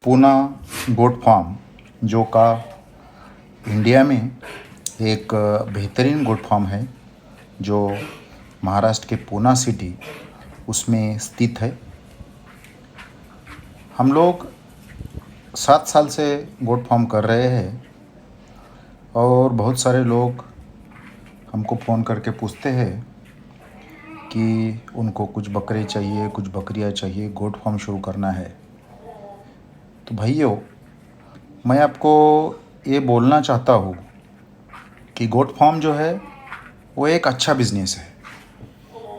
Poona goat farm जो का India में एक बेहतरीन गोट फार्म है जो महाराष्ट्र के पूना सिटी उसमें स्थित है। हम लोग 7 साल से गोट फार्म कर रहे हैं और बहुत सारे लोग हमको फ़ोन करके पूछते हैं कि उनको कुछ बकरे चाहिए, कुछ बकरियां चाहिए, गोट फार्म शुरू करना है। तो भाइयों, मैं आपको ये बोलना चाहता हूँ कि गोट फार्म जो है वो एक अच्छा बिज़नेस है।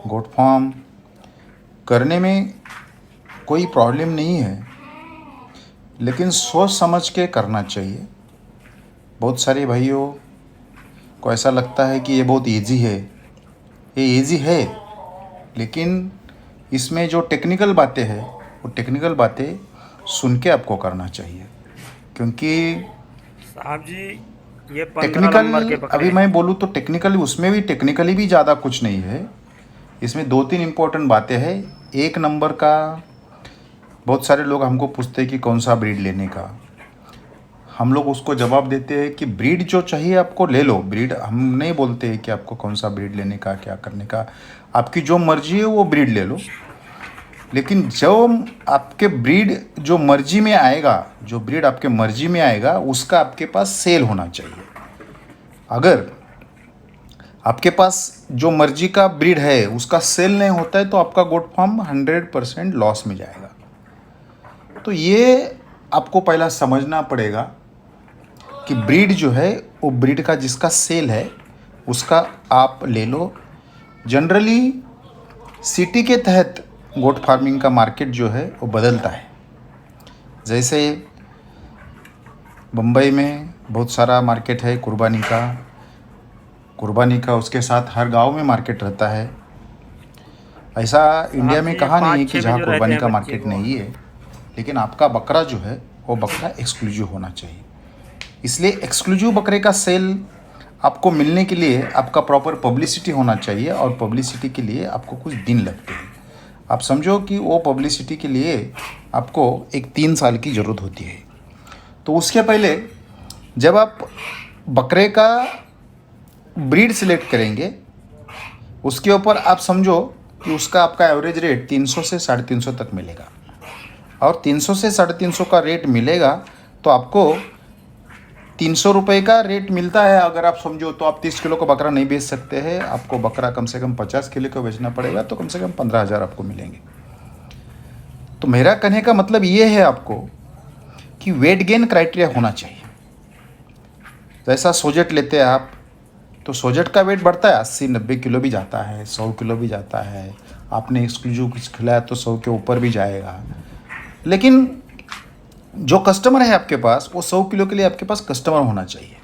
गोट फार्म करने में कोई प्रॉब्लम नहीं है, लेकिन सोच समझ के करना चाहिए। बहुत सारे भाइयों को ऐसा लगता है कि ये बहुत इजी है। ये इजी है, लेकिन इसमें जो टेक्निकल बातें हैं वो टेक्निकल बातें सुन के आपको करना चाहिए, क्योंकि साहब जी ये 15 टेक्निकल, नंबर के बकरे अभी हैं। मैं बोलूँ तो टेक्निकली उसमें भी टेक्निकली भी ज़्यादा कुछ नहीं है। इसमें 2-3 इम्पोर्टेंट बातें हैं। एक नंबर का, बहुत सारे लोग हमको पूछते हैं कि कौन सा ब्रीड लेने का। हम लोग उसको जवाब देते हैं कि ब्रीड जो चाहिए आपको ले लो। ब्रीड हम नहीं बोलते हैं कि आपको कौन सा ब्रीड लेने का, क्या करने का। आपकी जो मर्जी है वो ब्रीड ले लो, लेकिन जो आपके ब्रीड जो मर्जी में आएगा, जो ब्रीड आपके मर्जी में आएगा उसका आपके पास सेल होना चाहिए। अगर आपके पास जो मर्जी का ब्रीड है उसका सेल नहीं होता है तो आपका गोट फार्म 100% लॉस में जाएगा। तो ये आपको पहला समझना पड़ेगा कि ब्रीड जो है वो ब्रीड का जिसका सेल है उसका आप ले लो। जनरली सिटी के तहत गोट फार्मिंग का मार्केट जो है वो बदलता है। जैसे बम्बई में बहुत सारा मार्केट है कुर्बानी का, उसके साथ हर गांव में मार्केट रहता है। ऐसा इंडिया साहब में जी ये कहा नहीं है कि 5-6 में जहाँ जो रहते कुर्बानी हैं का बच्चे मार्केट वो नहीं है, लेकिन आपका बकरा जो है वो बकरा एक्सक्लूसिव होना चाहिए। इसलिए एक्सक्लूसिव बकरे का सेल आपको मिलने के लिए आपका प्रॉपर पब्लिसिटी होना चाहिए, और पब्लिसिटी के लिए आपको कुछ दिन लगते हैं। आप समझो कि वो पब्लिसिटी के लिए आपको एक 3 साल की ज़रूरत होती है। तो उसके पहले जब आप बकरे का ब्रीड सिलेक्ट करेंगे, उसके ऊपर आप समझो कि उसका आपका एवरेज रेट 300 से 350 तक मिलेगा। और 300 से 350 का रेट मिलेगा तो आपको 300 रुपये का रेट मिलता है। अगर आप समझो तो आप 30 किलो का बकरा नहीं बेच सकते हैं, आपको बकरा कम से कम 50 किलो का बेचना पड़ेगा, तो कम से कम 15,000 आपको मिलेंगे। तो मेरा कहने का मतलब ये है आपको कि वेट गेन क्राइटेरिया होना चाहिए। जैसा सोजेट लेते हैं आप, तो सोजेट का वेट बढ़ता है, 80-90 किलो भी जाता है, 100 किलो भी जाता है। आपने एक्सक्लूसिव कुछ खिलाया तो 100 के ऊपर भी जाएगा। लेकिन जो कस्टमर है आपके पास, वो 100 किलो के लिए आपके पास कस्टमर होना चाहिए।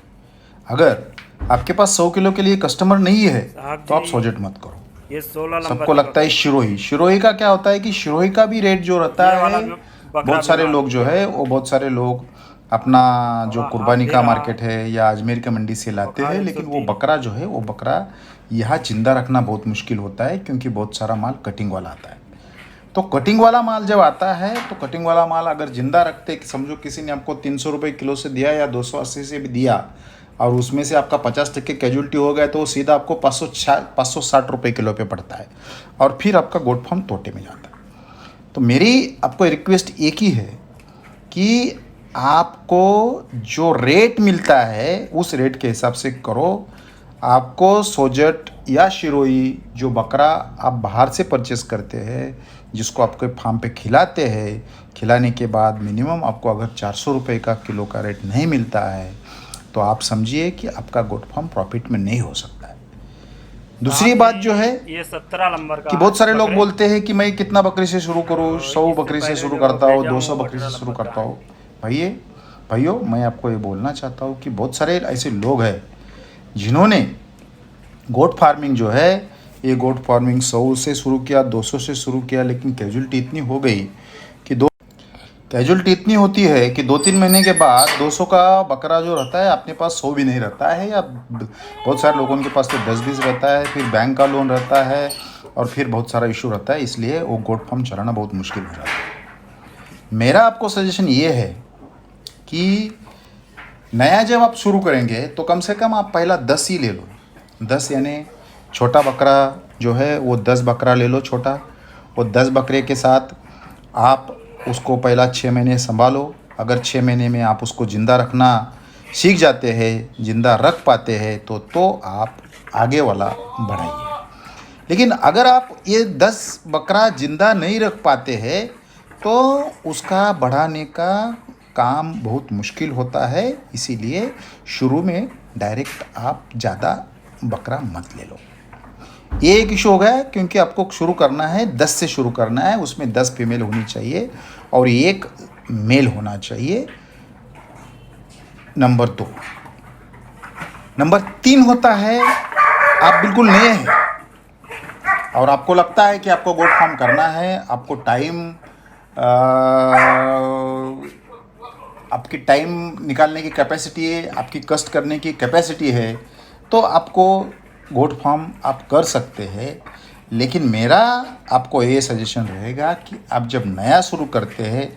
अगर आपके पास 100 किलो के लिए कस्टमर नहीं है साहब तो आप जी सोजेट मत करो। ये 16 नंबर सबको के लगता है बकरे हैं। शिरोही का क्या होता है कि शिरोही का भी रेट जो रहता ये वाला है, बकरा बहुत सारे बीमार लोग है, जो ये है वाला वो बहुत सारे लोग अपना जो थोड़ा हाथ कुर्बानी दे का रहा है। मार्केट है या अजमेर के मंडी से लाते बुखार हैं, लेकिन वो 103। बकरा जो है वो बकरा यहाँ जिंदा रखना बहुत मुश्किल होता है, क्योंकि बहुत सारा माल कटिंग वाला आता है। तो कटिंग वाला माल जब आता है तो कटिंग वाला माल अगर जिंदा रखते, समझो किसी ने आपको 300 रुपये किलो से दिया या 280 से भी दिया, और उसमें से आपका 50% कैजुअलिटी हो गया, तो वो सीधा आपको 560 रुपये किलो पे पड़ता है, और फिर आपका गोट फार्म तोटे में जाता है। तो मेरी आपको रिक्वेस्ट एक ही है कि आपको जो रेट मिलता है उस रेट के हिसाब से करो। आपको सोजट या शिरोई जो बकरा आप बाहर से परचेस करते हैं, जिसको आपके फार्म पे खिलाते हैं, खिलाने के बाद मिनिमम आपको अगर 400 रुपये का किलो का रेट नहीं मिलता है तो आप समझिए कि आपका गोट फार्म प्रॉफिट में नहीं हो सकता है। दूसरी साहब बात जो है जी ये 17 नंबर कि का है बहुत सारे लोग बकरे। बोलते हैं कि मैं कितना बकरी से शुरू करूँ, और 100 इससे बकरी से पहले शुरू जो करता हूँ, भेजा हूँ 200 वो बकरी से 18 शुरू नंबर का करता है। हूँ। भाइयों, मैं आपको ये बोलना चाहता हूँ कि बहुत सारे ऐसे लोग हैं जिन्होंने गोट फार्मिंग जो है, ये गोट फार्मिंग 100 से शुरू किया, 200 से शुरू किया, लेकिन कैजुअलिटी इतनी हो गई कि कैजुअलिटी इतनी होती है कि 2-3 महीने के बाद 200 का बकरा जो रहता है अपने पास 100 भी नहीं रहता है, या बहुत सारे लोगों के पास तो 10-20 रहता है, फिर बैंक का लोन रहता है, और फिर बहुत सारा इशू रहता है। इसलिए वो गोट फार्म चलाना बहुत मुश्किल हो जाता है। मेरा आपको सजेशन ये है कि नया जब आप शुरू करेंगे तो कम से कम आप पहला 10 ही ले लो। 10 यानी छोटा बकरा जो है वो 10 बकरा ले लो छोटा। वो 10 बकरे के साथ आप उसको पहला 6 महीने संभालो। अगर 6 महीने में आप उसको ज़िंदा रखना सीख जाते हैं, ज़िंदा रख पाते हैं तो आप आगे वाला बढ़ाइए। लेकिन अगर आप ये 10 बकरा ज़िंदा नहीं रख पाते हैं तो उसका बढ़ाने का काम बहुत मुश्किल होता है। इसीलिए शुरू में डायरेक्ट आप ज़्यादा बकरा मत ले लो। ये एक इशू हो गया क्योंकि आपको शुरू करना है 10 से शुरू करना है, उसमें 10 फीमेल होनी चाहिए और 1 मेल होना चाहिए। नंबर 2। नंबर 3 होता है, आप बिल्कुल नए हैं और आपको लगता है कि आपको गोट फार्म करना है, आपको आपकी टाइम निकालने की कैपेसिटी है, आपकी कष्ट करने की कैपेसिटी है, तो आपको गोट फार्म आप कर सकते हैं। लेकिन मेरा आपको ये सजेशन रहेगा कि आप जब नया शुरू करते हैं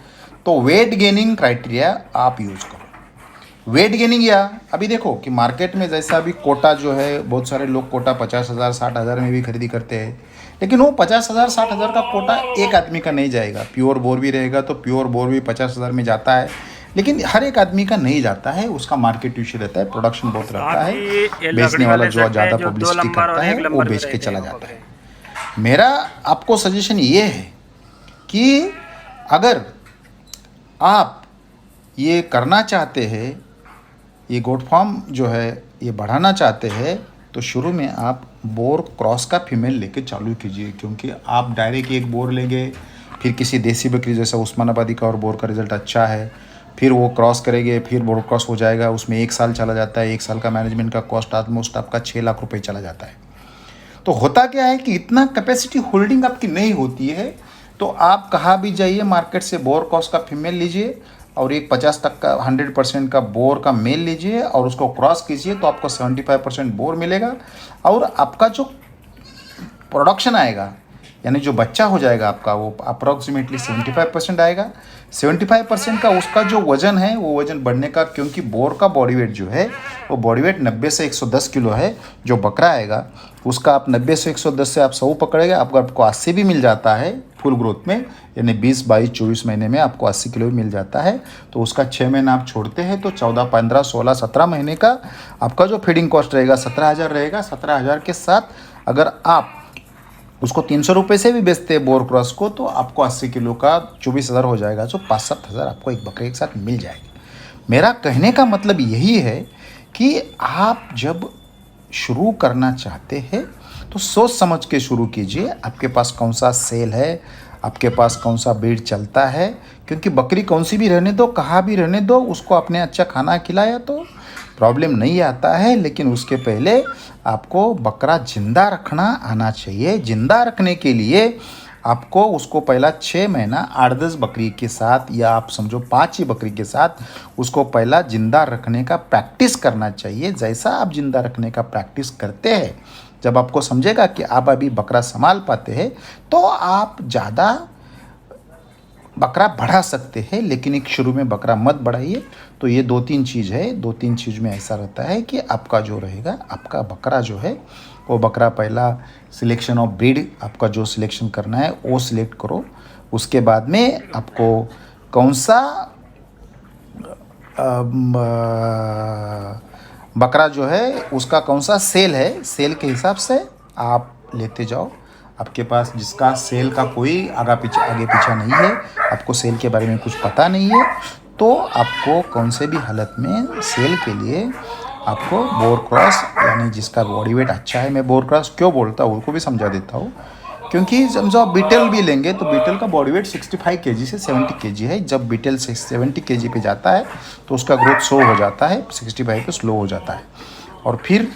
तो वेट गेनिंग क्राइटेरिया आप यूज़ करो। वेट गेनिंग या अभी देखो कि मार्केट में जैसा अभी कोटा जो है, बहुत सारे लोग कोटा 50,000 60,000 में भी खरीदी करते हैं, लेकिन वो 50,000 60,000 का कोटा एक आदमी का नहीं जाएगा। प्योर बोर भी रहेगा तो प्योर बोर भी 50,000 में जाता है, लेकिन हर एक आदमी का नहीं जाता है। उसका मार्केट इश्यू रहता है, प्रोडक्शन बहुत रहता है, बेचने वाला जो ज़्यादा पब्लिसिटी करता है वो बेच के चला जाता है। मेरा आपको सजेशन ये है कि अगर आप ये करना चाहते हैं, ये गोट फार्म जो है ये बढ़ाना चाहते हैं, तो शुरू में आप बोर क्रॉस का फीमेल लेके चालू कीजिए। क्योंकि आप डायरेक्ट एक बोर लेंगे, फिर किसी देसी बकरी जैसा उस्मानाबादी का और बोर का रिज़ल्ट अच्छा है, फिर वो क्रॉस करेंगे, फिर बोर क्रॉस हो जाएगा, उसमें 1 साल चला जाता है। 1 साल का मैनेजमेंट का कॉस्ट ऑलमोस्ट आपका 6 लाख रुपए चला जाता है। तो होता क्या है कि इतना कैपेसिटी होल्डिंग आपकी नहीं होती है, तो आप कहाँ भी जाइए मार्केट से बोर क्रॉस का फीमेल लीजिए और एक 100% का बोर का मेल लीजिए और उसको क्रॉस कीजिए, तो आपको 75% बोर मिलेगा और आपका जो प्रोडक्शन आएगा यानी जो बच्चा हो जाएगा आपका वो अप्रॉक्सीमेटली 75% आएगा। 75% का उसका जो वज़न है वो वज़न बढ़ने का, क्योंकि बोर का बॉडी वेट जो है वो बॉडी वेट 90 से 110 किलो है। जो बकरा आएगा उसका आप 90 से 110 से आप 100 पकड़ेंगे, आपको 80 भी मिल जाता है फुल ग्रोथ में, यानी 20 22 24 महीने में आपको 80 किलो भी मिल जाता है। तो उसका 6 महीना आप छोड़ते हैं तो 14 15 16 17 महीने का आपका जो फीडिंग कॉस्ट रहेगा 17,000 रहेगा। 17,000 के साथ अगर आप उसको 300 रुपये से भी बेचते हैं बोर क्रॉस को, तो आपको 80 किलो का 24,000 हो जाएगा, जो 5-7 हज़ार आपको एक बकरे के साथ मिल जाएगी। मेरा कहने का मतलब यही है कि आप जब शुरू करना चाहते हैं तो सोच समझ के शुरू कीजिए। आपके पास कौन सा सेल है, आपके पास कौन सा ब्रीड चलता है, क्योंकि बकरी कौन सी भी रहने दो, कहाँ भी रहने दो, उसको आपने अच्छा खाना खिलाया तो प्रॉब्लम नहीं आता है। लेकिन उसके पहले आपको बकरा ज़िंदा रखना आना चाहिए। ज़िंदा रखने के लिए आपको उसको पहला 6 महीना 8-10 बकरी के साथ, या आप समझो 5 ही बकरी के साथ उसको पहला ज़िंदा रखने का प्रैक्टिस करना चाहिए। जैसा आप ज़िंदा रखने का प्रैक्टिस करते हैं, जब आपको समझेगा कि आप अभी बकरा संभाल पाते हैं, तो आप ज़्यादा बकरा बढ़ा सकते हैं। लेकिन एक शुरू में बकरा मत बढ़ाइए। तो ये 2-3 चीज़ है। 2-3 चीज़ में ऐसा रहता है कि आपका जो रहेगा, आपका बकरा जो है वो बकरा पहला सिलेक्शन ऑफ ब्रीड, आपका जो सिलेक्शन करना है वो सिलेक्ट करो। उसके बाद में आपको कौन सा बकरा जो है उसका कौन सा सेल है, सेल के हिसाब से आप लेते जाओ। आपके पास जिसका सेल का कोई आगे पीछा नहीं है, आपको सेल के बारे में कुछ पता नहीं है, तो आपको कौन से भी हालत में सेल के लिए आपको बोर क्रॉस, यानी जिसका बॉडी वेट अच्छा है, मैं बोर क्रॉस क्यों बोलता हूँ उसको भी समझा देता हूँ। क्योंकि समझो आप बीटल भी लेंगे तो बीटल का बॉडी वेट 65 kg से 70 kg है। जब बीटल 70 kg पे जाता है तो उसका ग्रोथ स्लो हो जाता है, 65 पे स्लो हो जाता है। और फिर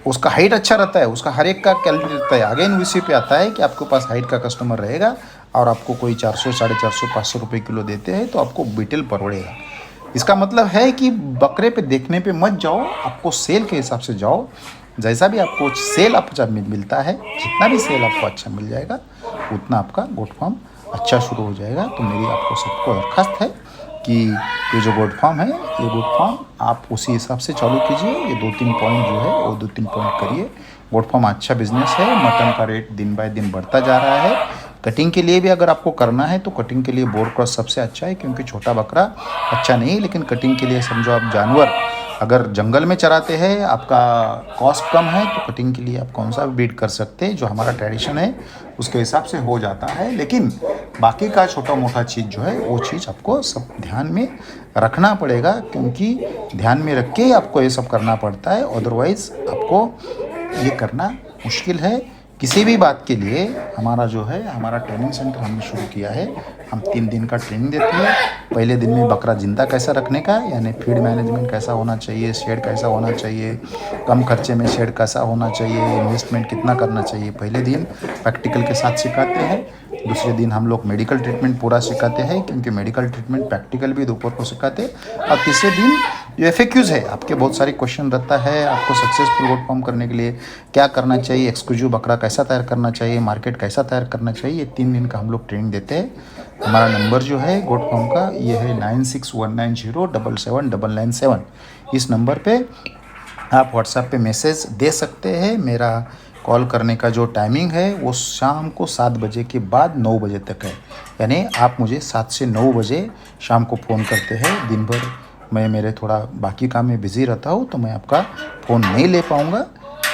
उसका हाइट अच्छा रहता है, उसका हर एक का कैलोरी रहता है। अगेन उसी पे आता है कि आपके पास हाइट का कस्टमर रहेगा और आपको कोई 400 450 500 रुपये किलो देते हैं तो आपको बीटल पड़ेगा। इसका मतलब है कि बकरे पे देखने पे मत जाओ, आपको सेल के हिसाब से जाओ। जैसा भी आपको सेल अच्छा मिलता है, जितना भी सेल आपको अच्छा मिल जाएगा उतना आपका गोट फार्म अच्छा शुरू हो जाएगा। तो मेरी आपको सबको दरख्वास्त है कि ये जो गोट फार्म है, ये गोट फार्म आप उसी हिसाब से चालू कीजिए। ये 2-3 पॉइंट जो है वो 2-3 पॉइंट करिए। गोट फार्म अच्छा बिजनेस है। मटन का रेट दिन बाय दिन बढ़ता जा रहा है। कटिंग के लिए भी अगर आपको करना है तो कटिंग के लिए बोर क्रॉस सबसे अच्छा है, क्योंकि छोटा बकरा अच्छा नहीं, लेकिन कटिंग के लिए समझो आप जानवर अगर जंगल में चराते हैं, आपका कॉस्ट कम है, तो कटिंग के लिए आप कौन सा भी ब्रीड कर सकते हैं, जो हमारा ट्रेडिशन है उसके हिसाब से हो जाता है। लेकिन बाकी का छोटा मोटा चीज़ जो है वो चीज़ आपको सब ध्यान में रखना पड़ेगा, क्योंकि ध्यान में रख के ही आपको ये सब करना पड़ता है। अदरवाइज़ आपको ये करना मुश्किल है। किसी भी बात के लिए हमारा जो है, हमारा ट्रेनिंग सेंटर हमने शुरू किया है। हम 3 दिन का ट्रेनिंग देते हैं। पहले दिन में बकरा जिंदा कैसा रखने का, यानी फीड मैनेजमेंट कैसा होना चाहिए, शेड कैसा होना चाहिए, कम खर्चे में शेड कैसा होना चाहिए, इन्वेस्टमेंट कितना करना चाहिए, पहले दिन प्रैक्टिकल के साथ सिखाते हैं। दूसरे दिन हम लोग मेडिकल ट्रीटमेंट पूरा सिखाते हैं, क्योंकि मेडिकल ट्रीटमेंट प्रैक्टिकल भी दोपहर को सिखाते हैं। और तीसरे दिन जो FAQs है, आपके बहुत सारे क्वेश्चन रहता है, आपको सक्सेसफुल गोट फार्म करने के लिए क्या करना चाहिए, एक्सक्लूसिव बकरा कैसा तैयार करना चाहिए, मार्केट कैसा तैयार करना चाहिए, ये 3 दिन का हम लोग ट्रेनिंग देते हैं। हमारा नंबर जो है गोट फार्म का ये है 9619077997। इस नंबर पे आप व्हाट्सएप पे मैसेज दे सकते हैं। मेरा कॉल करने का जो टाइमिंग है वो शाम को 7 बजे के बाद 9 बजे तक है, यानी आप मुझे 7 से 9 बजे शाम को फ़ोन करते हैं। दिन भर मैं मेरे थोड़ा बाकी काम में बिज़ी रहता हूँ, तो मैं आपका फ़ोन नहीं ले पाऊँगा,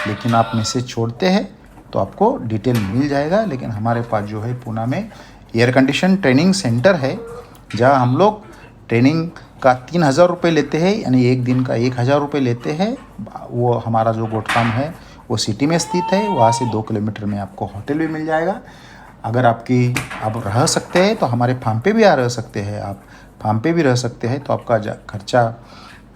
लेकिन आप मैसेज छोड़ते हैं तो आपको डिटेल मिल जाएगा। लेकिन हमारे पास जो है पूना में एयर कंडीशन ट्रेनिंग सेंटर है, जहाँ हम लोग ट्रेनिंग का 3,000 रुपये लेते हैं, यानी एक दिन का 1,000 रुपये लेते हैं। वो हमारा जो गोट फार्म है वो सिटी में स्थित है। वहाँ से 2 किलोमीटर में आपको होटल भी मिल जाएगा। अगर आप रह सकते हैं तो हमारे फार्म पे भी रह सकते हैं। आप फार्म पे भी रह सकते हैं तो आपका खर्चा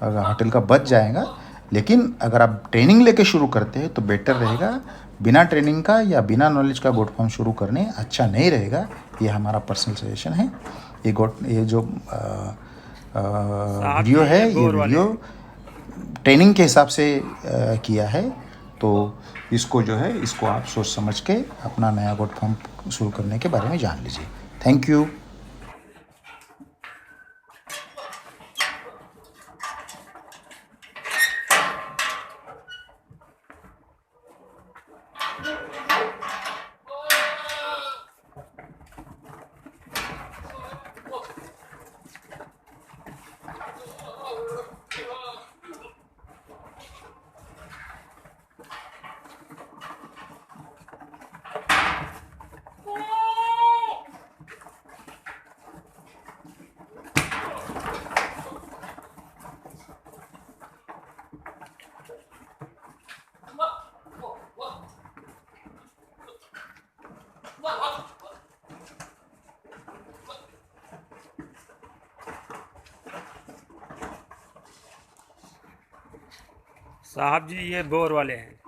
होटल का बच जाएगा। लेकिन अगर आप ट्रेनिंग लेके शुरू करते हैं तो बेटर रहेगा। बिना ट्रेनिंग का या बिना नॉलेज का गोट फार्म शुरू करने अच्छा नहीं रहेगा। ये हमारा पर्सनल सजेशन है। ये जो वीडियो है, ये वीडियो ट्रेनिंग के हिसाब से किया है। तो इसको जो है, इसको आप सोच समझ के अपना नया गोट फार्म शुरू करने के बारे में जान लीजिए। Thank you. साहब जी ये बोर वाले हैं।